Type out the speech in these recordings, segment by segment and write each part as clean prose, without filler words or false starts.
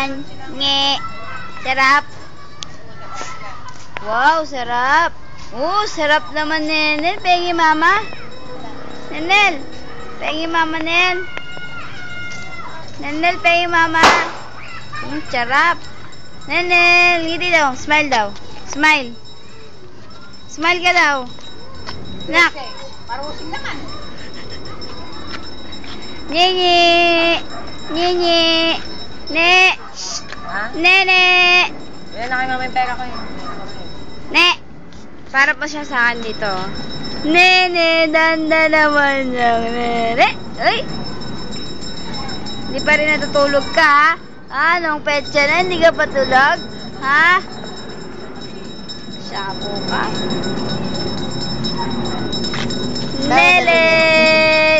Yan. Nge. Sarap. Wow, sarap. Oh, sarap naman, Nenel. Pengi mama. Nenel. Pengi mama, Nen. Nenel, pengi mama. Sarap. Nenel, ngiti daw. Smile daw. Smile. Smile ka daw. Nak. Parusing naman. Nyenye. Nyenye. Ne. Ha? Nene. Yan na kayo mama yung pera ko yun. Ne. Para pa siya sa akin dito. Nene, danda naman yung nene. Uy. Hindi pa rin natutulog ka, ha? Anong petsa na? Hindi ka patulog? Ha? Sabo ka. Nele.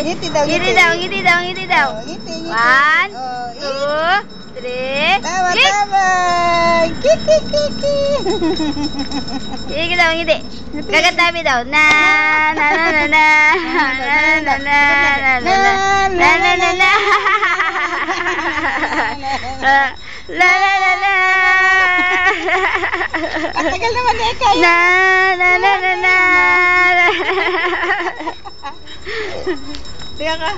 Ngiti daw, Ngiti daw, ngiti daw, ngiti daw. Ngiti, ngiti. 1, 2, 3. Tama, Ngiti. tama. Kiki, kiki. Ngiti daw, ngiti. Gagatabi daw. Na, na, na, na, na. Na, na, na, na, na, na, na, na, na, na. La, la, la, la. Ang tagal naman na kayo. Na, na, na, na, na. Tiga ka.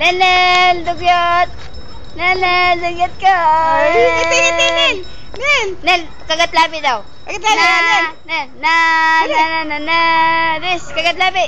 Nenel, dugyot. Nenel, dugyot ka. Ngiti, ngiti, Nel. Nel. Nel, kagatlabi daw. Kagatlabi, Nel. Na, na, na, na, na, na. Des, kagatlabi.